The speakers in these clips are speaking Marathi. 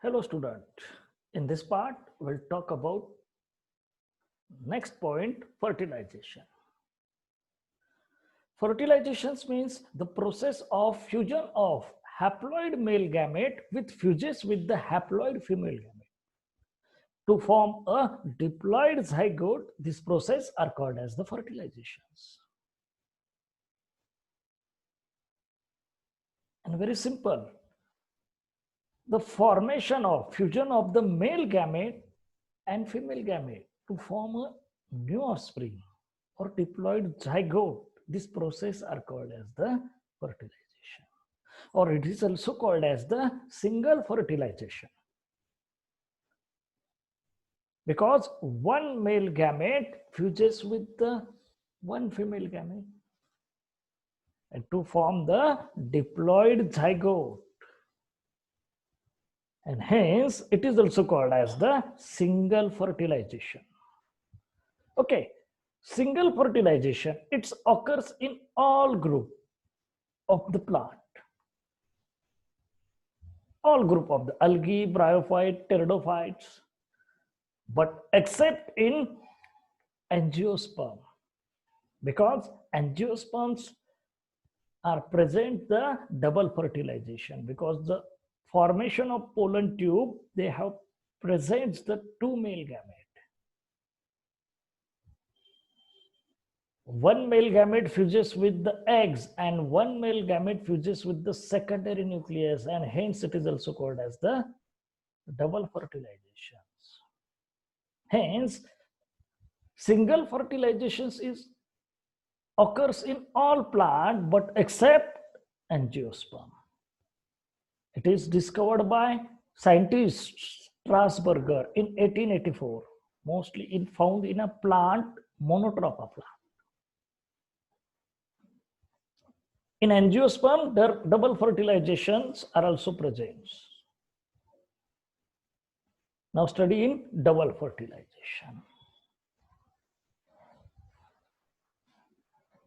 Hello student. In this part, we'll talk about next point, fertilization. Fertilizations means the process of fusion of haploid male gamete with fuses with the haploid female gamete. To form a diploid zygote, this process are called as the fertilizations. And very simple. The formation of fusion of the male gamete and female gamete to form a new offspring or diploid zygote. This process are called as the fertilization, or it is also called as the single fertilization, because one male gamete fuses with the one female gamete and to form the diploid zygote, and hence it is also called as the single fertilization. Okay, single fertilization, it occurs in all group of the plant, all group of the algae, bryophyte, pteridophytes, but except in angiosperm, because angiosperms are present the double fertilization, because the formation of pollen tube, they have presents the two male gamete. One male gamete fuses with the eggs and one male gamete fuses with the secondary nucleus, and hence it is also called as the double fertilizations. Hence, single fertilizations occurs in all plant but except angiosperm. It is discovered by scientist Strasburger in 1884, mostly found in a plant, Monotropa plant. In angiosperm, double fertilizations are also present. Now study in double fertilization.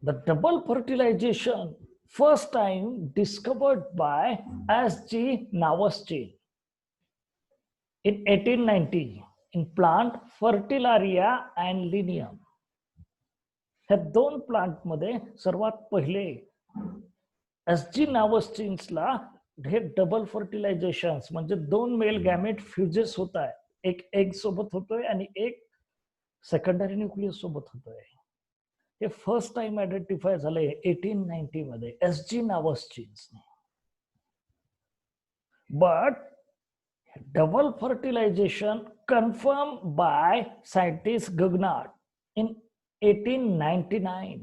The double fertilization first time discovered by S.G. Navastin in 1890 in plant Fertilaria and Linium. ह्या दोन प्लांट मध्ये सर्वात पहिले एस.जी. नावस्टिन्सला हे डबल फर्टिलायझेशन म्हणजे दोन मेल गॅमेट फ्युजेस होत आहे, एक एग सोबत होतोय आणि एक सेकंडरी न्यूक्लियस सोबत होतोय. हे फर्स्ट टाइम आयडेंटिफाय झाले 1890 मध्ये एस.जी. नावस्टिन्सने. But double fertilization confirmed by scientist Gugnard in 1899.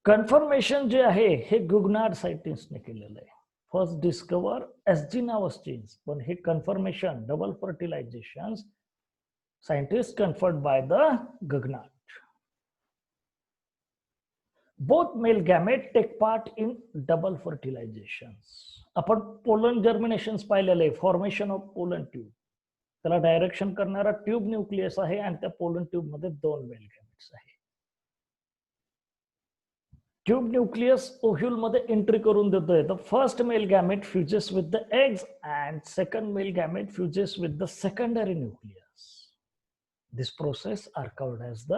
Confirmation जे आहे हे गुगनार्ड सायंटिस्टने केलेलं आहे. फर्स्ट डिस्कवर एस.जी. नावस्टिन्स, पण हे confirmation double fertilization scientist confirmed by the Guignard. Both male gamete take part in double fertilization. आपण पोलन जर्मिनेशन पाहिलेलं आहे, फॉर्मेशन ऑफ पोलन ट्यूब. त्याला डायरेक्शन करणारा ट्यूब न्यूक्लियस आहे आणि त्या पोलन ट्यूब मध्ये दोन मेल गॅमेट्स आहे. ट्यूब न्यूक्लियस ओव्ह्यूल मध्ये एंट्री करून देतोय. The first male gamete fuses with the eggs and second male gamete fuses with the secondary nucleus. This process are called as the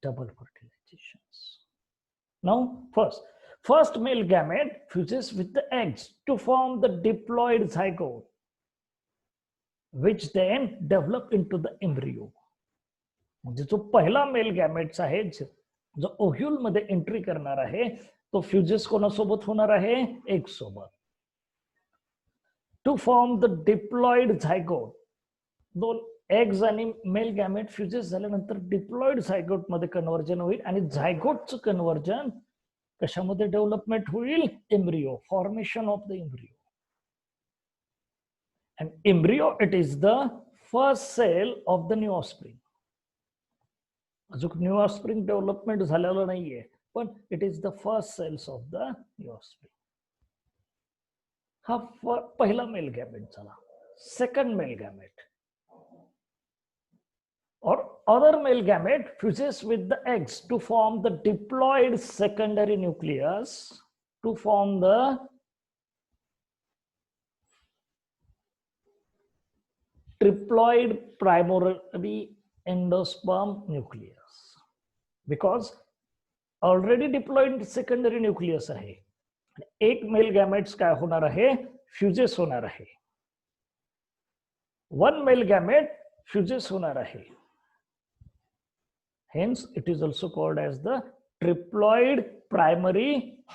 double fertilisation. Now first male gamete fuses with the eggs to form the diploid zygote, which then develop into the embryo. म्हणजे जो पहिला मेल गॅमेट्स आहे जो ओव्ह्यूल मध्ये एंट्री करणार आहे तो फ्युजेस कोणासोबत होणार आहे, एग सोबत. To form the diploid zygote. दोन एग्स आणि मेल गॅमेट फ्युजेस झाल्यानंतर डिप्लॉइड झायगोट मध्ये कन्वर्जन होईल आणि झायगोटचं कन्वर्जन कशामध्ये डेव्हलपमेंट होईल, embryo, formation of the embryo. And embryo it is the first cell of the new offspring. अजून न्यू ऑफस्प्रिंग डेव्हलपमेंट झालेलं नाहीये, पण it is the first cells of the new offspring. हा पहिला मेल गॅमेट झाला. Second male gamete or other male gamete fuses with the eggs to form the diploid secondary nucleus to form the triploid primary endosperm nucleus, because already diploid secondary nucleus आहे. एक मेल गॅमेट्स काय होणार आहे, फ्युजेस होणार आहे. वन मेल गॅमेट फ्युजेस होणार आहे. Hence, it is also called as the triploid primary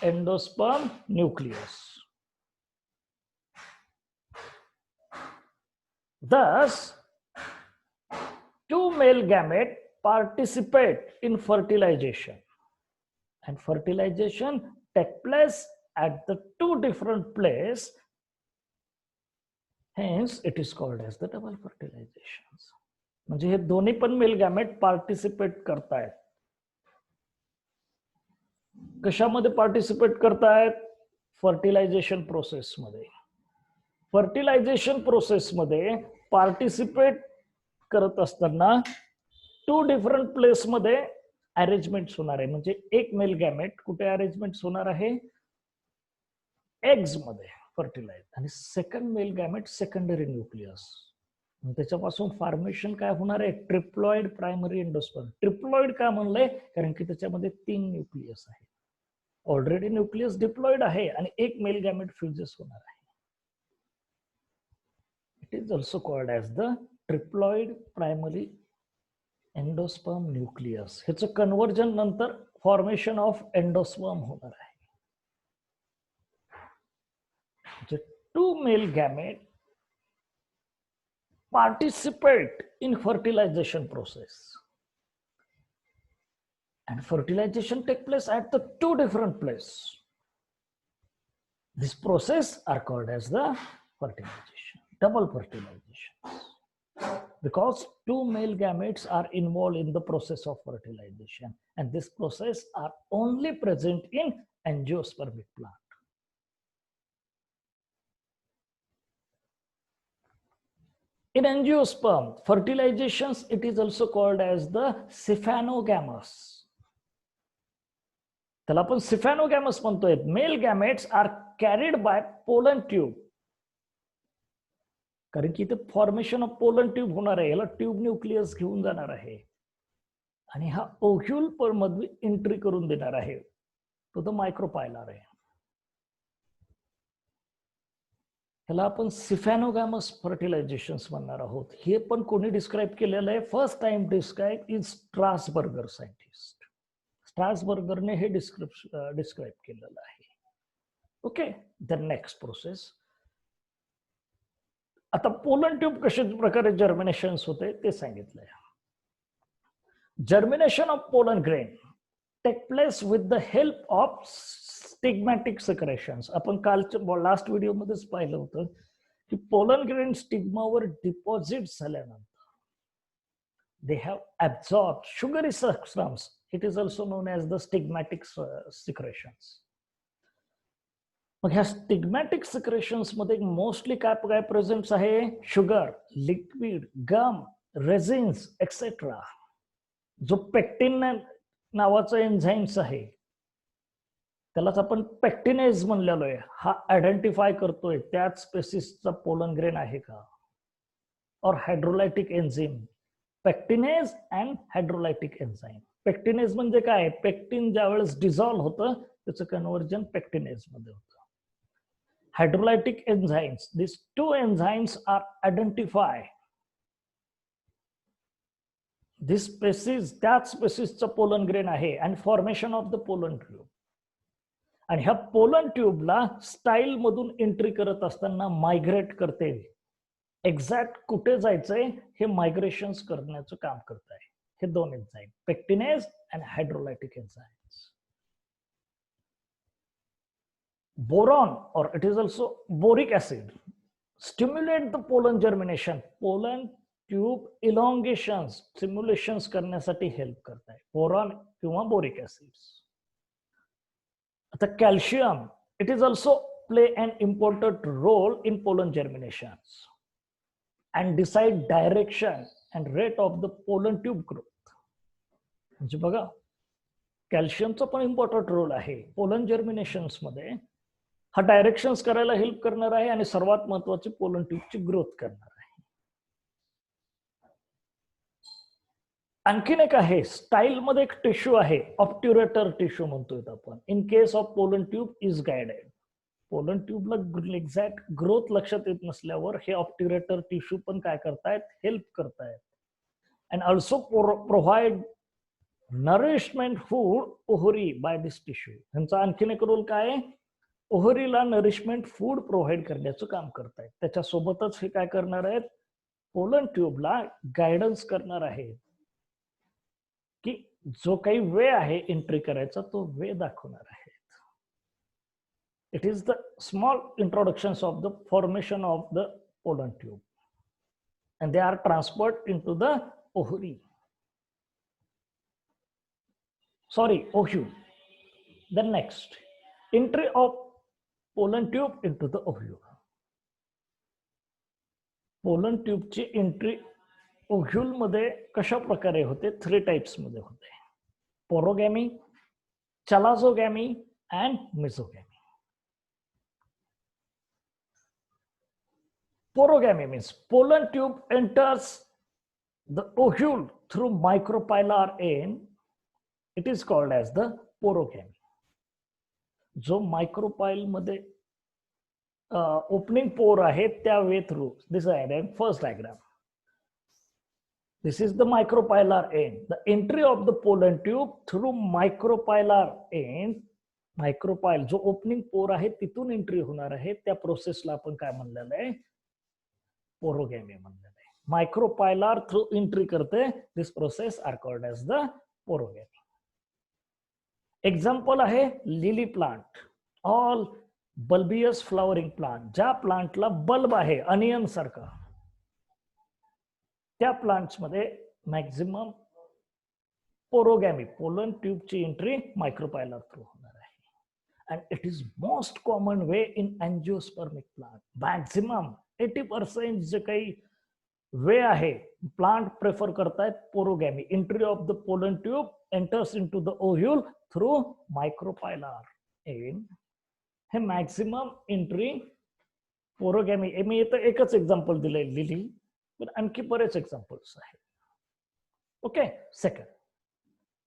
endosperm nucleus. Thus, two male gametes participate in fertilization, and fertilization takes place at the two different places. Hence, it is called as the double fertilizations. म्हणजे हे दोन्ही पण मेल गॅमेट पार्टिसिपेट करतायत. कशामध्ये पार्टिसिपेट करतायत, फर्टिलायझेशन प्रोसेसमध्ये. फर्टिलायझेशन प्रोसेसमध्ये पार्टिसिपेट करत असताना टू डिफरंट प्लेस मध्ये अरेंजमेंट होणार आहे. म्हणजे एक मेल गॅमेट कुठे अरेंजमेंट होणार आहे, एग्स मध्ये फर्टिलाइज, आणि second male gamete secondary nucleus. त्याच्यापासून फॉर्मेशन काय होणार आहे, ट्रिप्लॉइड प्रायमरी एंडोस्पर्म. ट्रिप्लॉइड का म्हणलंय, कारण की त्याच्यामध्ये 3 न्यूक्लियस आहे. ऑलरेडी न्यूक्लियस डिप्लॉइड आहे आणि एक मेल गॅमेट फ्युजेस होणार आहे. It is also called as the triploid primary endosperm nucleus. ह्याचं कन्व्हर्जन नंतर फॉर्मेशन ऑफ एंडोस्पर्म होणार आहे. Two male gamete participate in fertilization process, and fertilization take place at the two different places. This process are called as the fertilization, double fertilization, because two male gametes are involved in the process of fertilization, and this process are only present in angiospermic plant. In angiosperm, fertilizations, it is also called as the Siphonogamous. त्याला आपण Siphonogamous म्हणतोय. Male gametes are carried by pollen tube. कारण की इथे फॉर्मेशन ऑफ पोलन ट्यूब होणार आहे. याला ट्यूब न्यूक्लियस घेऊन जाणार आहे आणि हा ओव्ह्यूल मध्ये एंट्री करून देणार आहे टू द मायक्रोपायलर आहे. ह्याला आपण सिफॅनोगॅमस फर्टिलायझेशन्स म्हणणार आहोत. हे पण कोणी डिस्क्राईब केलेलं आहे, first time describe is Strasburger scientist. स्ट्रासबर्गरने हे डिस्क्राईब केलेलं आहे. Okay, the next process. आता पोलन ट्यूब कशा प्रकारे जर्मिनेशन्स होते ते सांगितलंय. Germination of pollen grain take place with the help of stigmatic secretions. आपण कालच्या लास्ट व्हिडिओ मध्येच पाहिलं होतं की पोलन ग्रेन स्टिग्मावर डिपॉझिट झाल्यानंतर they have absorb sugary substance. It is also known as the stigmatic secretions. मग ह्या स्टिग्मॅटिक सिक्रेशन्स मध्ये मोस्टली काय प्रेझेंट आहे, sugar, liquid, gum, resins etcetera. जो पेक्टिन नावाचा एन्झाइम्स आहे त्यालाच आपण पेक्टिनेज म्हणलेलो आहे. हा आयडेंटिफाय करतोय त्याच स्पेसिसचा पोलन ग्रेन आहे का, और hydrolytic enzyme. Pectinase and hydrolytic enzyme. Pectinase म्हणजे काय, पेक्टिन ज्यावेळेस डिझॉल्व्ह होतं त्याचं कन्व्हर्जन पेक्टिनेज मध्ये होतं. Hydrolytic enzymes, this two enzymes are identify this species, त्याच स्पेसिसचा पोलन ग्रेन आहे and formation of the pollen tube. आणि ह्या पोलन ट्यूबला स्टाईल मधून एंट्री करत असताना मायग्रेट करते. एक्झॅक्ट कुठे जायचंय हे मायग्रेशन्स करण्याचं काम करत आहे हे दोन enzyme, pectinase and hydrolytic enzymes. Boron, और it is also boric acid, stimulate the pollen germination. Pollen tube elongations simulations करण्यासाठी हेल्प करत आहे बोरॉन किंवा बोरिक ऍसिड्स. आता calcium, it is also play an important role in pollen germinations and decide direction and rate of the pollen tube growth. म्हणजे बघा, कॅल्शियमचा पण इम्पॉर्टंट रोल आहे पोलन जर्मिनेशन्स मध्ये. हा डायरेक्शन्स करायला हेल्प करणार आहे आणि सर्वात महत्वाची पोलन ट्यूबची ग्रोथ करणार आहे. आणखीन एक आहे, स्टाईल मध्ये एक टिश्यू आहे, ऑप्ट्युरेटर टिश्यू म्हणतोय आपण. In case of pollen tube is guided. Pollen ट्यूबला एक्झॅक्ट ग्रोथ लक्षात येत नसल्यावर हे ऑप्ट्युरेटर टिश्यू पण काय करतायत, हेल्प करतायत. And also provide nourishment food ओहरी बाय दिस टिश्यू. ह्यांचा आणखीन एक रोल काय आहे, ओहरीला नरिशमेंट फूड प्रोव्हाइड करण्याचं काम करतायत. त्याच्यासोबतच हे काय करणार आहेत, पोलन ट्यूबला गायडन्स करणार आहेत की जो काही वे आहे एंट्री करायचा तो वे दाखवणार आहे. It is the small introduction of the formation of the pollen tube and they are transferred into the ovary. Sorry, ovule. Then next, entry of pollen tube into the ovule. Pollen ट्यूबची एंट्री ओव्ह्यूल मध्ये कशा प्रकारे होते, 3 टाइप्स मध्ये होते. Porogamy, chalazogamy and mesogamy. Porogamy means pollen tube enters the ovule through micropylar end. It is called as the porogamy. जो मायक्रोपाइल मध्ये ओपनिंग पोर आहे त्या way through, this diagram, first diagram. This is the micropylar end. The entry of the pollen tube through micropylar end. मायक्रोपाइल जो ओपनिंग पोर आहे तिथून एंट्री होणार आहे, त्या प्रोसेसला आपण काय म्हणलेलं आहे, पोरोगॅमी म्हणलेलं आहे. मायक्रोपायलर थ्रू एंट्री करते, this process are called as the porogamy. Example आहे lily plant, all bulbous flowering plant. ज्या प्लांटला बल्ब आहे अनियन सारखा, त्या प्लांट्स मध्ये मॅक्झिमम पोरोगॅमी, पोलन ट्यूबची एंट्री मायक्रोपायलर थ्रू होणार आहे. And it is most common way in angiospermic plant. Maximum 80% जे काही वे आहे, प्लांट प्रेफर करतायत porogamy. Entry of the pollen tube enters into the ovule through micropylar end. हे मॅक्झिमम एंट्री पोरोगॅमी. मी इथं एकच एक्झाम्पल दिलंय लिली, पण आणखी बरेच एक्झाम्पल्स आहेत. ओके. सेकंड,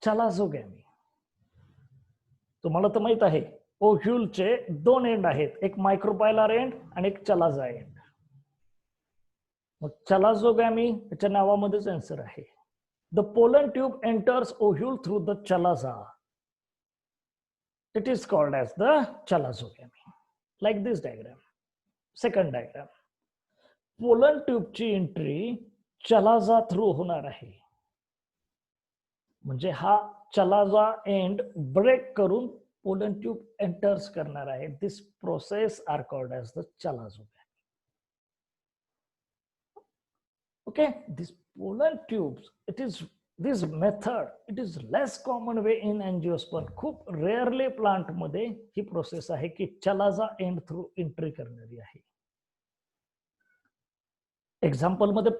चलाझोगॅमी. तुम्हाला तर माहित आहे ओव्ह्यूलचे 2 एंड आहेत, एक मायक्रोपायलर एंड आणि एक चलाझा एंड. चलाझोगॅमी याच्या नावामध्येच आन्सर आहे. The pollen tube enters ovule through the chalaza. It is called as the chalazogamy. Like this diagram. Second diagram, pollen ट्यूबची एंट्री चलाझा थ्रू होणार आहे. म्हणजे हा चलाझा एंड ब्रेक करून पोलन ट्यूब एंटर्स करणार आहे. This process are called as the chalazogamy. Okay, this pollen tubes, this method, it is less common way in angiosperm. खूप रेअरली प्लांट मध्ये ही प्रोसेस आहे की चलाझा एंड थ्रू एंट्री करणारी आहे. एक्झाम्पल मध्ये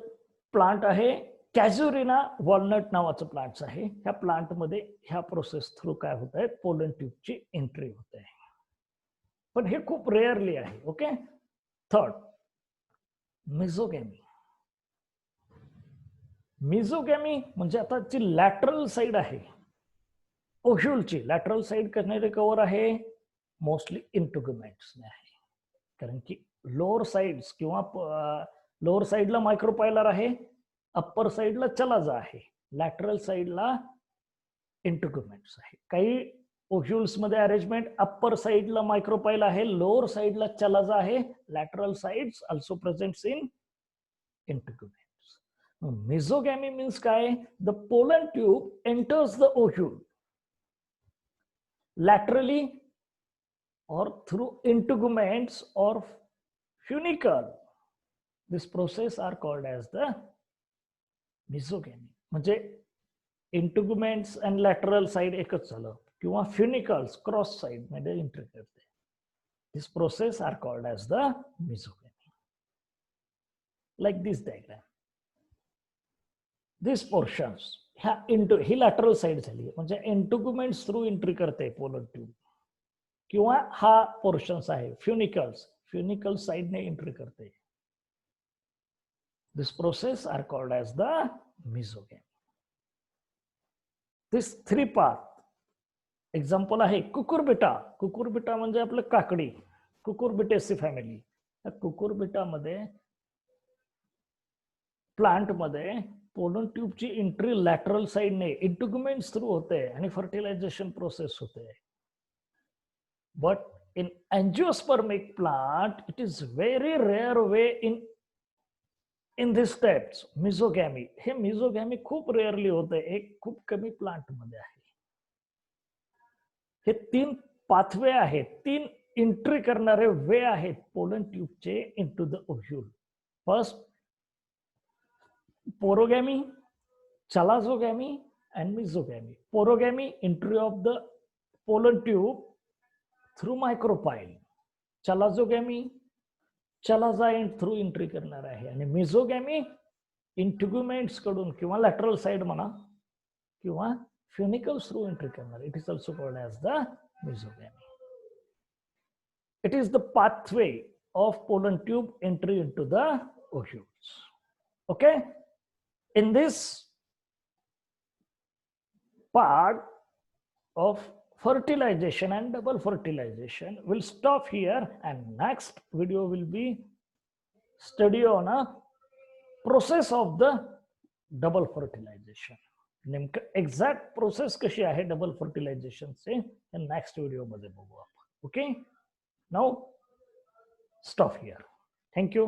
प्लांट आहे कॅझुरिना वॉलनट नावाचं प्लांट आहे. ह्या प्लांट मध्ये ह्या प्रोसेस थ्रू काय होत आहे, पोलन ट्यूबची एंट्री होत आहे, पण हे खूप रेअरली आहे. ओके. थर्ड, मेसोगॅमी. मेसोगॅमी म्हणजे आता जी लॅटरल साइड आहे ओव्ह्यूलची, लॅटरल साइड करणारे कव्हर आहे मोस्टली इंटुगमेंट्सने आहे. कारण की लोअर साइड्स किंवा लोअर साइडला मायक्रोपायलर आहे, अप्पर साइडला चलाझा आहे, लॅटरल साइडला इंटुगमेंट्स आहे. काही ओव्ह्यूल्स मध्ये अरेंजमेंट अप्पर साइडला मायक्रोपायल आहे, लोअर साइडला चलाझा आहे, lateral sides also presents in integument. Mesogamy means काय, the pollen tube enters the ovule laterally or through integuments or funicle. This process are called as the mesogamy. म्हणजे इंटुगमेंट्स and lateral side एकच झालं, किंवा फ्युनिकल्स क्रॉस साइड मध्ये एंट्री करते. This process are called as the mesogamy. Like this diagram. This portions ही लॅटरल साइड झाली, म्हणजे इंटुगमेंट्स थ्रू एंट्री करते पोलन ट्यूब, किंवा हा पोर्शन्स आहे फ्युनिकल साइडने एंट्री करते. This process are called as the mesogamy. This 3 part example आहे कुकुरबिटा. कुकुरबिटा म्हणजे आपलं काकडी, कुकुरबिटेसी फॅमिली. कुकुरबिटामध्ये प्लांट मध्ये पोलन ट्यूबची एंट्री लॅटरल साइडने इंटिग्युमेंट्स थ्रू होते आणि फर्टिलायझेशन प्रोसेस होते. But in angiospermic plant it is very rare way in this steps मिझोगॅमी. हे मिझोगॅमी खूप रेअरली होते, एक खूप कमी प्लांट मध्ये आहे. हे 3 पाथवे आहेत, 3 एंट्री करणारे वे आहेत पोलन ट्यूबचे into the ovule. First porogamy, chalazogamy and mesogamy. Porogamy, entry of the pollen tube through micropyle. Chalazogamy, chalaza end through entry करणार आहे. आणि mesogamy इंटिग्युमेंट्स कडून किंवा लॅटरल साइड म्हणा किंवा फिनिकल्स थ्रू एंट्री करणार. It is also called as the mesogamy. It is the pathway of pollen tube entry into the ovules. Okay. In this part of fertilization and double fertilization, we'll stop here, and next video will be study on a process of the double fertilization. नेमकं एक्झॅक्ट प्रोसेस कशी आहे डबल फर्टिलायझेशनचे नेक्स्ट व्हिडिओ मध्ये बघू आपण. Okay, now stop here. Thank you.